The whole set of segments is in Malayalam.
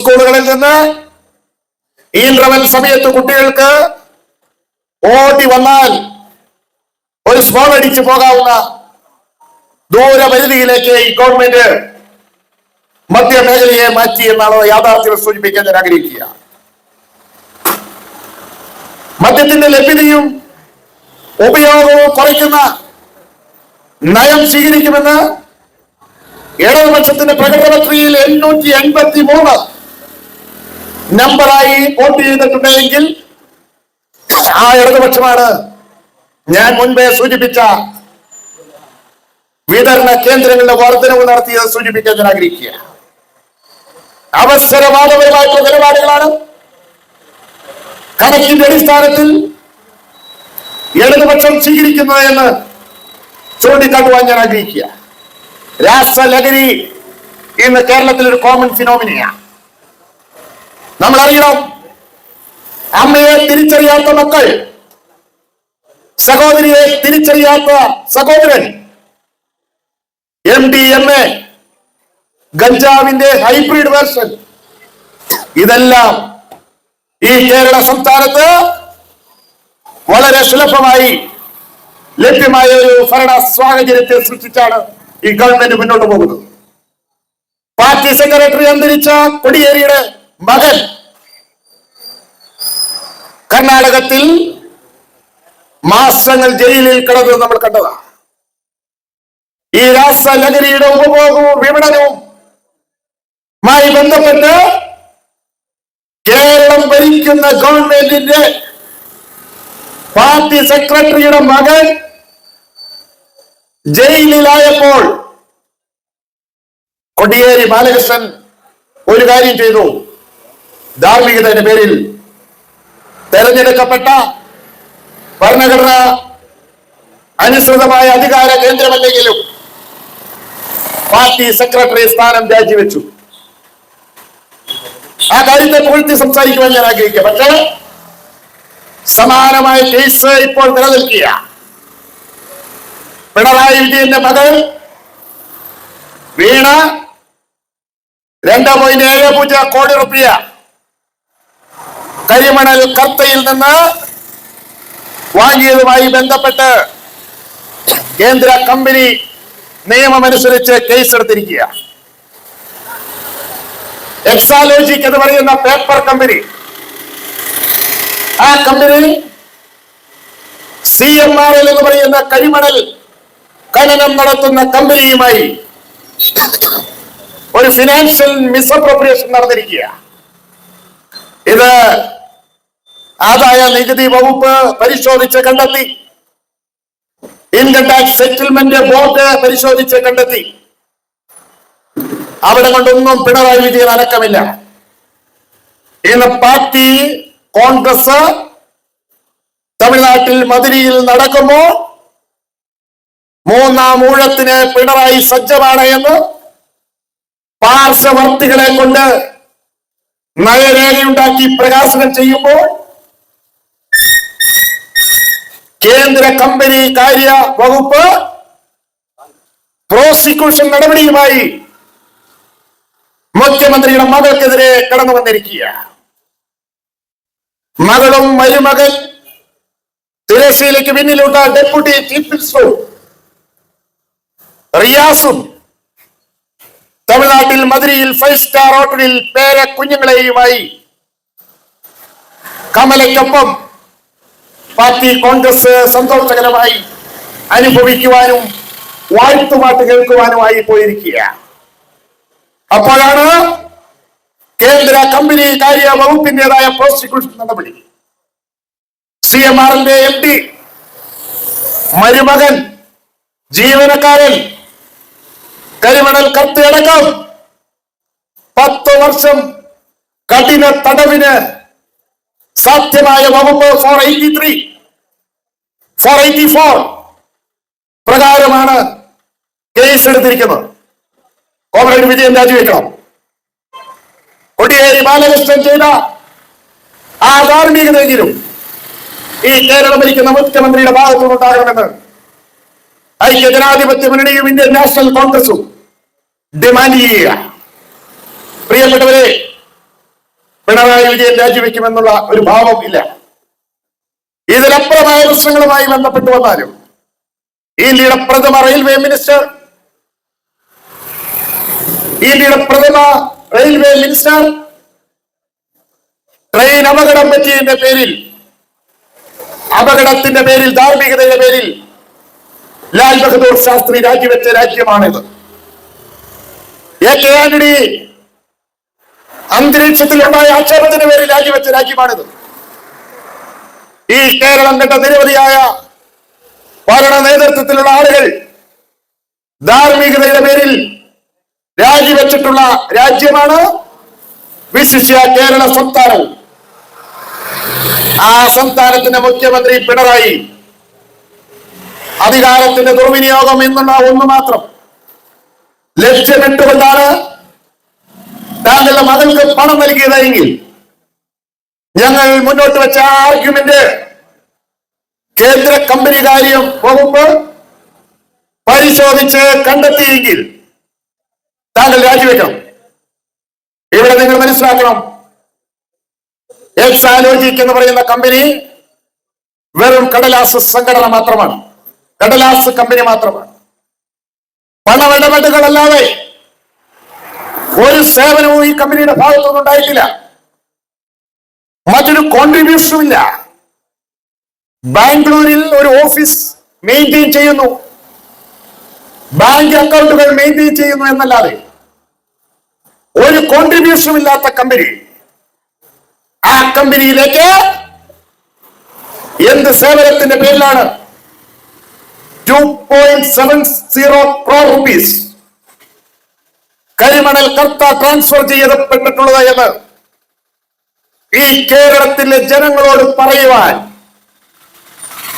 സ്കൂളുകളിൽ നിന്ന് ഇന്റർവെൽ സമയത്ത് കുട്ടികൾക്ക് ഓടി വന്നാൽ ഒരു സ്മോൾ അടിച്ച് പോകാവുന്ന ദൂരപരിധിയിലേക്ക് ഈ ഗവൺമെന്റ് മധ്യമേഖലയെ മാറ്റി എന്നാണ് യാഥാർത്ഥ്യം സൂചിപ്പിക്കാൻ ഞാൻ ആഗ്രഹിക്കുക. മദ്യത്തിന്റെ ലഭ്യതയും ഉപയോഗവും കുറയ്ക്കുന്ന നയം സ്വീകരിക്കുമെന്ന് ഇടതുപക്ഷത്തിന്റെ പ്രകടനപത്രികയിൽ 883 നമ്പറായി വോട്ട് ചെയ്തിട്ടുണ്ടെങ്കിൽ ആ ഇടതുപക്ഷമാണ് ഞാൻ മുൻപേ സൂചിപ്പിച്ച വിതരണ കേന്ദ്രങ്ങളുടെ വർധനവ് നടത്തിയത് സൂചിപ്പിക്കാൻ ഞാൻ ആഗ്രഹിക്കുക. അവസരവാദപരമായിട്ടുള്ള നിലപാടുകളാണ് കണക്കിന്റെ അടിസ്ഥാനത്തിൽ ഇടതുപക്ഷം സ്വീകരിക്കുന്നത് എന്ന് ചൂണ്ടിക്കാട്ടുവാൻ ഞാൻ ആഗ്രഹിക്കുക. രാസലഹരി ഇന്ന് കേരളത്തിൽ ഒരു കോമൺ ഫിനോമിനയാണ്. നമ്മൾ അറിയണം, അമ്മയെ തിരിച്ചറിയാത്ത മക്കൾ, സഹോദരിയെ തിരിച്ചറിയാത്ത സഹോദരൻ, MDMA ഗഞ്ചാവിന്റെ ഹൈബ്രിഡ് വേർഷൻ, ഇതെല്ലാം ഈ കേരള സംസ്ഥാനത്ത് വളരെ സുലഭമായി ലഭ്യമായ ഒരു ഭരണ സാഹചര്യത്തെ സൃഷ്ടിച്ചാണ് ഈ ഗവൺമെന്റ് മുന്നോട്ട് പോകുന്നത്. പാർട്ടി സെക്രട്ടറി അന്തരിച്ച കോടിയേരിയുടെ മകൻ കർണാടകത്തിൽ മാസങ്ങൾ ജയിലിൽ കിടന്നത് നമ്മൾ കണ്ടതാണ്. ഈ രാസലഹരിയുടെ ഉപഭോഗവും വിപണനവുമായി ബന്ധപ്പെട്ട് കേരളം ഭരിക്കുന്ന ഗവൺമെന്റിന്റെ പാർട്ടി സെക്രട്ടറിയുടെ മകൻ ജയിലിലായപ്പോൾ കോടിയേരി ബാലകൃഷ്ണൻ ഒരു കാര്യം ചെയ്തു. ധാർമ്മികതയുടെ പേരിൽ തെരഞ്ഞെടുക്കപ്പെട്ട ഭരണഘടന അനുസൃതമായ അധികാര കേന്ദ്രമല്ലെങ്കിലും പാർട്ടി സെക്രട്ടറി സ്ഥാനം രാജിവെച്ചു. ആ കാര്യത്തെ പുകഴ്ത്തി സംസാരിക്കുവാൻ ഞാൻ ആഗ്രഹിക്കുക. പക്ഷേ സമാനമായ കേസ് ഇപ്പോൾ നിലനിൽക്കുക. പിണറായി വിജയന്റെ മകൾ വീണ 2.70 കോടി റുപ്യ കരിമണൽ കർത്തയിൽ നിന്ന് വാങ്ങിയതുമായി ബന്ധപ്പെട്ട് കേന്ദ്ര കമ്പനി നിയമമനുസരിച്ച് കേസെടുത്തിരിക്കുക. എക്സാലോജിക് എന്ന് പറയുന്ന പേപ്പർ കമ്പനി, ആ കമ്പനി CMRL എന്ന് പറയുന്ന കരിമണൽ ഖനനം നടത്തുന്ന കമ്പനിയുമായി ഒരു ഫിനാൻഷ്യൽ മിസ്അപ്രോപ്രിയേഷൻ നടന്നിരിക്കുക. ഇത് ആദായ നികുതി വകുപ്പ് പരിശോധിച്ച് കണ്ടെത്തി. ഇൻകം ടാക്സ് സെറ്റിൽമെന്റ് ബോർഡ് പരിശോധിച്ച് കണ്ടെത്തി. അവിടെ കൊണ്ടൊന്നും പിണറായി വിജയൻ അനക്കമില്ല. ഇന്ന് പാർട്ടി കോൺഗ്രസ് തമിഴ്നാട്ടിൽ മധുരയിൽ നടക്കുമ്പോൾ 3-ാം ഊഴത്തിന് പിണറായി സജ്ജമാണ് എന്ന് പാർശ്വവർത്തികളെ കൊണ്ട് നയരേഖയുണ്ടാക്കി പ്രകാശനം ചെയ്യുമ്പോൾ കേന്ദ്ര കമ്പനി കാര്യ വകുപ്പ് പ്രോസിക്യൂഷൻ നടപടിയുമായി മുഖ്യമന്ത്രിയുടെ മകൾക്കെതിരെ കടന്നു വന്നിരിക്കുക. മകളും മരുമകൻ തിരശ്ശീലയ്ക്ക് പിന്നിലുള്ള ഡെപ്യൂട്ടി ചീഫ് മിനിസ്റ്റർ റിയാസും തമിഴ്നാട്ടിൽ മധുരയിൽ 5 സ്റ്റാർ ഹോട്ടലിൽ പേരെ കുഞ്ഞുങ്ങളെയുമായി കമലയ്ക്കൊപ്പം പാർട്ടി കോൺഗ്രസ് സന്തോഷകരമായി അനുഭവിക്കുവാനും വാഴ്ത്തുപാട്ട് കേൾക്കുവാനുമായി പോയിരിക്കുക. അപ്പോഴാണ് കേന്ദ്ര കമ്പനി കാര്യ വകുപ്പിന്റേതായ പ്രോസിക്യൂഷൻ നടപടി. CMRന്റെ MD മരുമകൻ ജീവനക്കാരൻ കരിമണൽ കർത്തയടക്കം 10 വർഷം കഠിന തടവിന് സാധ്യമായ വകുപ്പ് 483, 484 പ്രകാരമാണ് കേസ് എടുത്തിരിക്കുന്നത്. കോമ്രേഡ് വിജയൻ രാജിവെക്കണം. കോടിയേരി ബാലകൃഷ്ണൻ ചെയ്ത ആ ധാർമ്മികതയെങ്കിലും ഈ കേരളം ഭരിക്കുന്ന മുഖ്യമന്ത്രിയുടെ ഭാഗത്തുനിന്നുണ്ടാകണമെന്ന് ഐക്യജനാധിപത്യ മുന്നണിയും ഇന്ത്യൻ നാഷണൽ കോൺഗ്രസും ഡിമാൻഡ് ചെയ്യുക. പ്രിയപ്പെട്ടവരെ, പിണറായി വിജയൻ രാജിവെക്കുമെന്നുള്ള ഒരു ഭാവം ഇല്ല. ഇതിലപ്പുറമായ പ്രശ്നങ്ങളുമായി ബന്ധപ്പെട്ട് വന്നാലും ഇന്ത്യയുടെ പ്രഥമ റെയിൽവേ മിനിസ്റ്റർ ട്രെയിൻ അപകടം പറ്റിയതിന്റെ പേരിൽ, അപകടത്തിന്റെ പേരിൽ, ധാർമ്മികതയുടെ പേരിൽ ലാൽ ബഹദൂർ ശാസ്ത്രി രാജിവെച്ച രാജ്യമാണിത്. എ കെ ആന്റണി അന്തരീക്ഷത്തിലുണ്ടായ ആക്ഷേപത്തിന്റെ പേരിൽ രാജിവെച്ച രാജ്യമാണിത്. ഈ കേരളം കണ്ട നിരവധിയായ ഭരണ നേതൃത്വത്തിലുള്ള ആളുകൾ ധാർമ്മികതയുടെ പേരിൽ രാജിവെച്ചിട്ടുള്ള രാജ്യമാണ് വിശിഷ്യ കേരള സംസ്ഥാനവും. ആ സംസ്ഥാനത്തിന്റെ മുഖ്യമന്ത്രി പിണറായി അധികാരത്തിന്റെ ദുർവിനിയോഗം എന്നുള്ള ഒന്ന് മാത്രം ലക്ഷ്യമിട്ടുകൊണ്ടാണ് താങ്കളുടെ മകൾക്ക് പണം നൽകിയതെങ്കിൽ ഞങ്ങൾ മുന്നോട്ട് വെച്ച ആർഗ്യുമെന്റ് കേന്ദ്ര കമ്പനി കാര്യം വകുപ്പ് പരിശോധിച്ച് കണ്ടെത്തിയെങ്കിൽ താങ്കൾ രാജിവെക്കണം. ഇവിടെ നിങ്ങൾ മനസ്സിലാക്കണം, എക്സാലോജിക് എന്ന് പറയുന്ന കമ്പനി വെറും കടലാസ് സംഘടന മാത്രമാണ്, കടലാസ് കമ്പനി മാത്രമാണ്. പണമിടപാടുകളല്ലാതെ ഒരു സേവനവും ഈ കമ്പനിയുടെ ഭാഗത്തൊന്നും ഉണ്ടായിട്ടില്ല. മറ്റൊരു കോൺട്രിബ്യൂഷനും ഇല്ല. ബാംഗ്ലൂരിൽ ഒരു ഓഫീസ് മെയിൻറ്റെയിൻ ചെയ്യുന്നു, ബാങ്ക് അക്കൗണ്ടുകൾ മെയിൻറ്റെയിൻ ചെയ്യുന്നു എന്നല്ലാതെ ഒരു കോൺട്രിബ്യൂഷനും ഇല്ലാത്ത കമ്പനി. ആ കമ്പനിയിലേക്ക് എന്ത് സേവനത്തിന്റെ പേരിലാണ് 2.70 crore rupees കരിമണൽ കർത്ത ട്രാൻസ്ഫർ ചെയ്യപ്പെട്ടിട്ടുള്ളത് എന്ന് ഈ കേരളത്തിലെ ജനങ്ങളോട് പറയുവാൻ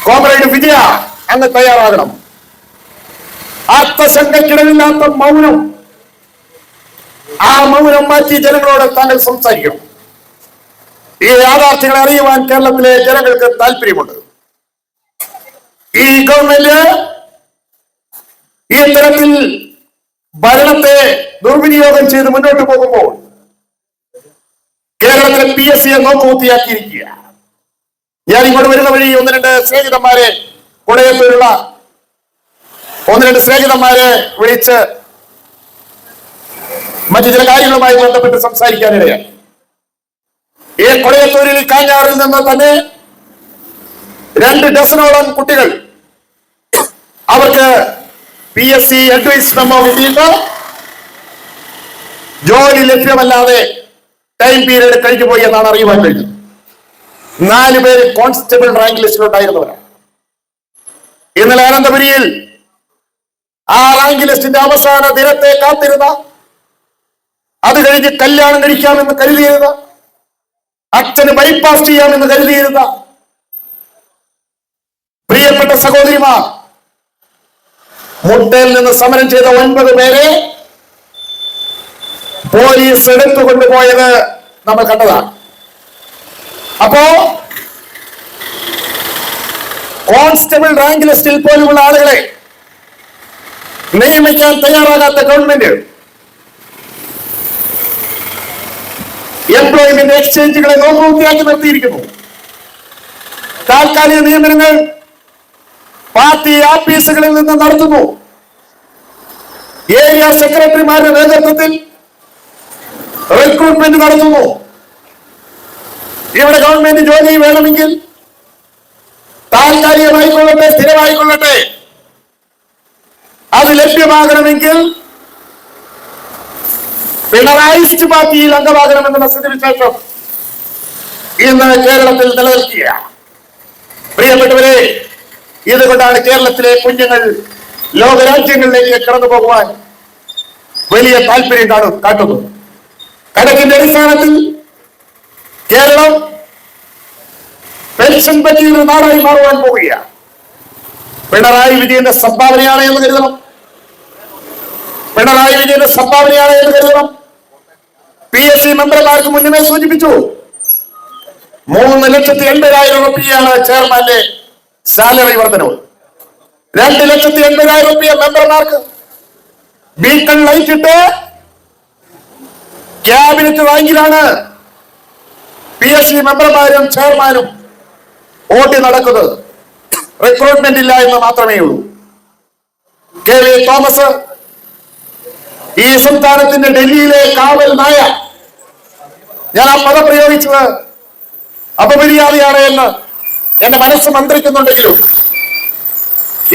കോമ്രേഡ് വിജയ അങ്ങ് തയ്യാറാകണം. ആത്മശങ്കക്കിടമില്ലാത്ത മൗനം, ആ മൗനം മാറ്റി ജനങ്ങളോട് താങ്കൾ സംസാരിക്കണം. ഈ യാഥാർത്ഥ്യങ്ങളെ അറിയുവാൻ കേരളത്തിലെ ജനങ്ങൾക്ക് താല്പര്യമുണ്ട്. ഈ ഗവൺമെന്റ് ഈ തരത്തിൽ ഭരണത്തെ ദുർവിനിയോഗം ചെയ്ത് മുന്നോട്ട് പോകുമ്പോൾ കേരളത്തിലെ PSCയെ നോക്കുകുത്തിയാക്കിയിരിക്കുക. ഞാൻ ഇങ്ങോട്ട് വരുന്ന വഴി ഒന്ന് രണ്ട് സ്നേഹിതന്മാരെ വിളിച്ച് മറ്റു ചില കാര്യങ്ങളുമായി ബന്ധപ്പെട്ട് സംസാരിക്കാനിടയായി. ഈ കൊടയത്തൂരിൽ കാഞ്ഞാറിൽ നിന്ന് തന്നെ 2 ഡസനോളം കുട്ടികൾ അവർക്ക് PSC അഡ്വൈസ് മെമ്മോ കിട്ടിയിട്ട് ജോലി ലഭ്യമല്ലാതെ ടൈം പീരീഡ് കഴിഞ്ഞു പോയി എന്നാണ് അറിയുവാൻ കഴിഞ്ഞത്. 4 പേര് കോൺസ്റ്റബിൾ റാങ്ക് ലിസ്റ്റിലുണ്ടായിരുന്നവരാണ്. ഇന്നലെ അനന്തപുരിയിൽ ആ റാങ്ക് ലിസ്റ്റിന്റെ അവസാന ദിനത്തെ കാത്തിരുന്ന, അത് കഴിഞ്ഞ് കല്യാണം കഴിക്കാമെന്ന് കരുതിയിരുന്ന, അച്ഛന് ബൈപ്പാസ് ചെയ്യാമെന്ന് കരുതിയിരുന്ന പ്രിയപ്പെട്ട സഹോദരിമാർ മുട്ടയിൽ നിന്ന് സമരം ചെയ്ത 9 പേരെ പോലീസ് എടുത്തുകൊണ്ടുപോയത് നമ്മൾ കണ്ടതാണ്. അപ്പോ കോൺസ്റ്റബിൾ റാങ്ക് ലിസ്റ്റിൽ പോലുമുള്ള ആളുകളെ നിയമിക്കാൻ തയ്യാറാകാത്ത ഗവൺമെന്റ് എംപ്ലോയ്മെന്റ് എക്സ്ചേഞ്ചുകളെ നോക്കുകുത്തിയാക്കി നിർത്തിയിരിക്കുന്നു. താൽക്കാലിക നിയമനങ്ങൾ പാർട്ടി ഓഫീസുകളിൽ നിന്ന് നടത്തുന്നു. ഏരിയ സെക്രട്ടറിമാരുടെ നേതൃത്വത്തിൽ റിക്രൂട്ട്മെന്റ് നടത്തുന്നു. ഇവിടെ ഗവൺമെന്റ് ജോലി വേണമെങ്കിൽ താൽക്കാലികമായിക്കൊള്ളട്ടെ, സ്ഥിരമായിക്കൊള്ളട്ടെ, അത് ലഭ്യമാകണമെങ്കിൽ പിണറായിസ്റ്റ് പാർട്ടിയിൽ അംഗമാകണമെന്നുള്ള സ്ഥിതിവിശേഷം ഇന്ന് കേരളത്തിൽ നിലനിൽക്കുകയാണ്. പ്രിയപ്പെട്ടവരെ, ഇതുകൊണ്ടാണ് കേരളത്തിലെ കുഞ്ഞുങ്ങൾ ലോകരാജ്യങ്ങളിലേക്ക് കടന്നു പോകുവാൻ വലിയ താല്പര്യം കാട്ടുന്നത്. കണക്കിന്റെ അടിസ്ഥാനത്തിൽ കേരളം പെൻഷൻ പറ്റിയൊരു നാടായി മാറുവാൻ പോവുകയാണ്. പിണറായി വിജയന്റെ സംഭാവനയാണ് എന്ന് കരുതണം. PSC മെമ്പർമാർക്ക് മുന്നമേ സൂചിപ്പിച്ചു, 3,80,000 രൂപയാണ് ചെയർമാന്റെ സാലറി വർധനവ്. 2,80,000 രൂപ മെമ്പർമാർക്ക് ബീക്കൺ ലൈറ്റ് ഇട്ട് ക്യാബിനറ്റ് റാങ്കിലാണ് PSC മെമ്പർമാരും ചെയർമാനും ഓടി നടക്കുന്നത് റിക്രൂട്ട്മെന്റ് ഇല്ല എന്ന് മാത്രമേ ഉള്ളൂ. KV തോമസ് ഈ സംസ്ഥാനത്തിന്റെ ഡൽഹിയിലെ കാവൽ നായ. ഞാൻ ആ പദം പ്രയോഗിച്ചത് അപമര്യാദയാണ് എന്ന് എന്റെ മനസ്സ് മന്ത്രിക്കുന്നുണ്ടെങ്കിലും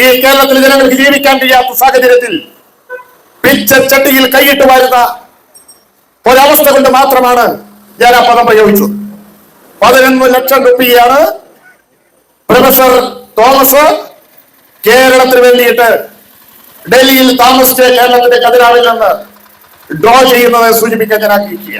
ഈ കേരളത്തിലെ ജനങ്ങൾക്ക് ജീവിക്കാൻ കഴിയാത്ത സാഹചര്യത്തിൽ പിച്ചച്ചട്ടിയിൽ കൈയിട്ട് വരുന്ന ഒരവസ്ഥ കൊണ്ട് മാത്രമാണ് ഞാൻ ആ പദം പ്രയോഗിച്ചത്. 11 ലക്ഷം രൂപയാണ് പ്രൊഫസർ തോമസ് കേരളത്തിന് വേണ്ടിയിട്ട് ഡൽഹിയിൽ താമസിച്ച് കേരളത്തിന്റെ ഖജനാവിൽ നിന്ന് ഡ്രോ ചെയ്യുന്നത് സൂചിപ്പിക്കാൻ ഞാൻ ആഗ്രഹിക്കുക.